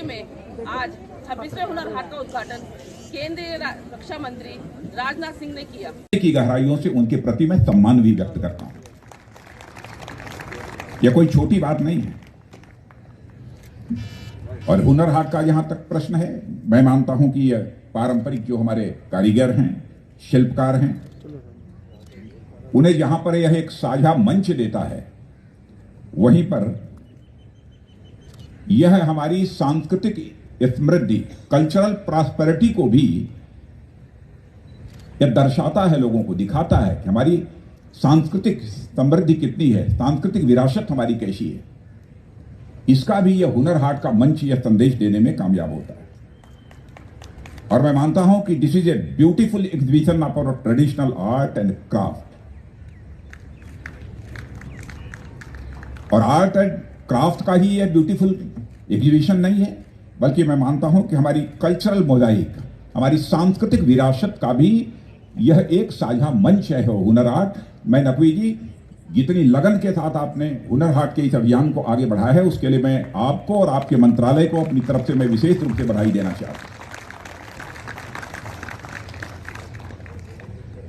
दिल्ली में आज 26वें हुनर हाट का उद्घाटन केंद्रीय रक्षा मंत्री राजनाथ सिंह ने किया। की गहराइयों से उनके प्रति मैं सम्मान भी व्यक्त करता हूं। यह कोई छोटी बात नहीं है। और हुनर हाट का जहां तक प्रश्न है, मैं मानता हूं कि यह पारंपरिक जो हमारे कारीगर हैं, शिल्पकार हैं, उन्हें जहां पर यह एक साझा मंच देता है, वहीं पर यह हमारी सांस्कृतिक समृद्धि, कल्चरल प्रॉस्पेरिटी को भी यह दर्शाता है, लोगों को दिखाता है कि हमारी सांस्कृतिक समृद्धि कितनी है, सांस्कृतिक विरासत हमारी कैसी है। इसका भी यह हुनर हाट का मंच यह संदेश देने में कामयाब होता है। और मैं मानता हूं कि this is a beautiful exhibition of our traditional art and craft. और आर्ट एंड क्राफ्ट का ही यह ब्यूटीफुल एग्जीबिशन नहीं है, बल्कि मैं मानता हूं कि हमारी कल्चरल मोजाइक, हमारी सांस्कृतिक विरासत का भी यह एक साझा मंच है हुनर हाट। मैं नकवी जी, जितनी लगन के साथ आपने हुनर हाट के इस अभियान को आगे बढ़ाया है, उसके लिए मैं आपको और आपके मंत्रालय को अपनी तरफ से मैं विशेष रूप से बधाई देना चाहता हूं।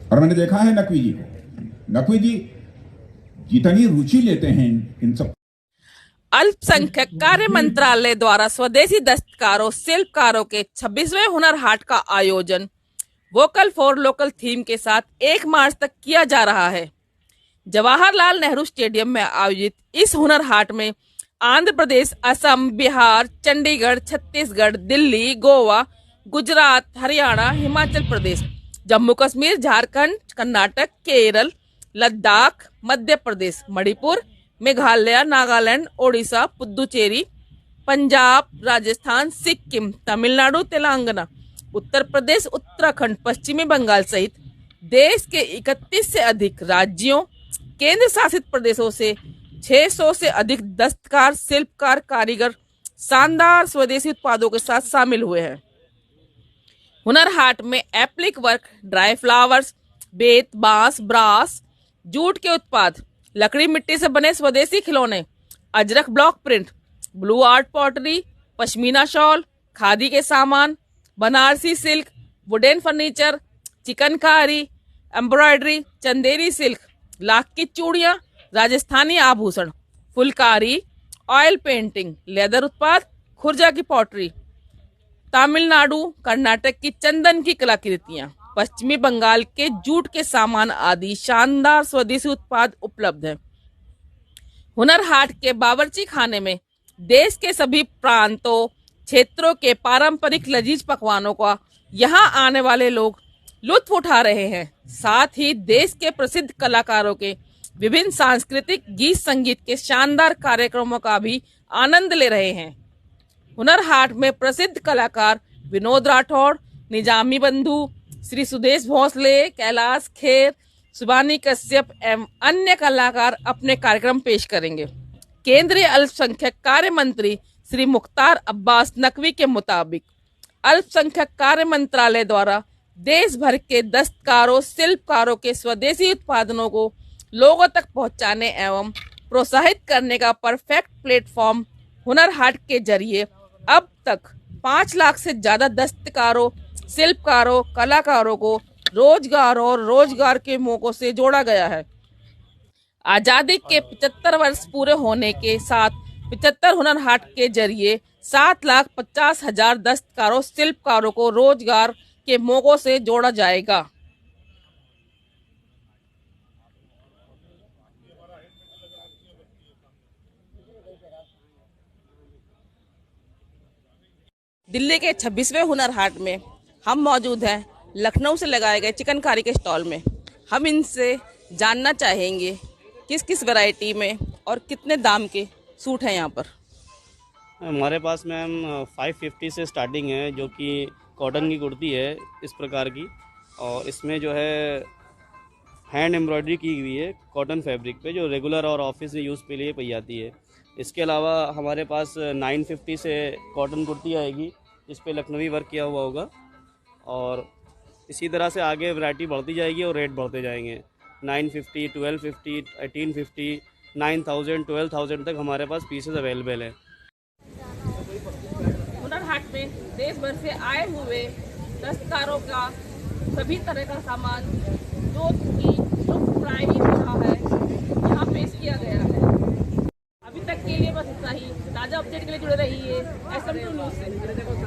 और मैंने देखा है नकवी जी को, नकवी जी जितनी रुचि लेते हैं इन सब। अल्पसंख्यक कार्य मंत्रालय द्वारा स्वदेशी दस्तकारों शिल्पकारों के 26वें हुनर हाट का आयोजन वोकल फॉर लोकल थीम के साथ 1 मार्च तक किया जा रहा है। जवाहरलाल नेहरू स्टेडियम में आयोजित इस हुनर हाट में आंध्र प्रदेश, असम, बिहार, चंडीगढ़, छत्तीसगढ़, दिल्ली, गोवा, गुजरात, हरियाणा, हिमाचल प्रदेश, जम्मू कश्मीर, झारखंड, कर्नाटक, केरल, लद्दाख, मध्य प्रदेश, मणिपुर, मेघालय, नागालैंड, ओडिशा, पुदुचेरी, पंजाब, राजस्थान, सिक्किम, तमिलनाडु, तेलंगाना, उत्तर प्रदेश, उत्तराखंड, पश्चिमी बंगाल सहित देश के 31 से अधिक राज्यों, केंद्र शासित प्रदेशों से 600 से अधिक दस्तकार, शिल्पकार, कारीगर शानदार स्वदेशी उत्पादों के साथ शामिल हुए हैं। हुनर हाट में एप्लिक वर्क, ड्राई फ्लावर्स, बेत, बांस, ब्रास, जूट के उत्पाद, लकड़ी मिट्टी से बने स्वदेशी खिलौने, Ajrak block print, blue art pottery, pashmina shawl, khadi के सामान, Banarasi silk, wooden furniture, chikankari, embroidery, Chanderi silk, lakh की चूड़ियां, राजस्थानी आभूषण, फुलकारी, ऑयल पेंटिंग, लेदर उत्पाद, खुर्जा की पॉटरी, तमिलनाडु, कर्नाटक की चंदन की कलाकृतियां, पश्चिमी बंगाल के जूट के सामान आदि शानदार स्वदेशी उत्पाद उपलब्ध है। हुनर हाट के बावर्ची खाने में देश के सभी प्रांतों, क्षेत्रों के पारंपरिक लजीज पकवानों का यहाँ आने वाले लोग लुत्फ उठा रहे हैं। साथ ही देश के प्रसिद्ध कलाकारों के विभिन्न सांस्कृतिक गीत संगीत के शानदार कार्यक्रमों का भी आनंद ले रहे हैं। हुनर हाट में प्रसिद्ध कलाकार विनोद राठौड़, निजामी बंधु, श्री सुदेश भोसले, कैलाश खेर, सुबानी कश्यप एवं अन्य कलाकार अपने कार्यक्रम पेश करेंगे। केंद्रीय अल्पसंख्यक कार्य मंत्री श्री मुख्तार अब्बास नकवी के मुताबिक अल्पसंख्यक कार्य मंत्रालय द्वारा देश भर के दस्तकारों, शिल्पकारों के स्वदेशी उत्पादनों को लोगों तक पहुंचाने एवं प्रोत्साहित करने का परफेक्ट प्लेटफॉर्म हुनर हाट के जरिए अब तक 5 लाख से ज्यादा दस्तकारों, शिल्पकारों, कलाकारों को रोजगार और रोजगार के मौकों से जोड़ा गया है। आजादी के 75 वर्ष पूरे होने के साथ 75 हुनर हाट के जरिए 7,50,000 दस्तकारों, शिल्पकारों को रोजगार के मौकों से जोड़ा जाएगा। दिल्ली के 26वें हुनर हाट में हम मौजूद हैं लखनऊ से लगाए गए चिकनकारी के स्टॉल में। हम इनसे जानना चाहेंगे किस किस वैरायटी में और कितने दाम के सूट हैं यहाँ पर। हमारे पास मैम 550 से स्टार्टिंग है, जो कि कॉटन की कुर्ती है इस प्रकार की, और इसमें जो है हैंड एम्ब्रॉयडरी की हुई है कॉटन फैब्रिक पे, जो रेगुलर और ऑफिस यूज़ के लिए पई जाती है। इसके अलावा हमारे पास 950 से कॉटन कुर्ती आएगी जिस पे लखनवी वर्क किया हुआ होगा, और इसी तरह से आगे वैरायटी बढ़ती जाएगी और रेट बढ़ते जाएंगे। 950, 1250, 1850, 9000, 12,000 तक हमारे पास पीसेस अवेलेबल है। देश भर से आए हुए दस्तकारों का सभी तरह का सामान जो प्राइवेट रहा है यहाँ पेश किया गया है। अभी तक के लिए बस इतना ही। ताज़ा अपडेट के लिए जुड़े रहिए SM2 न्यूज़ से।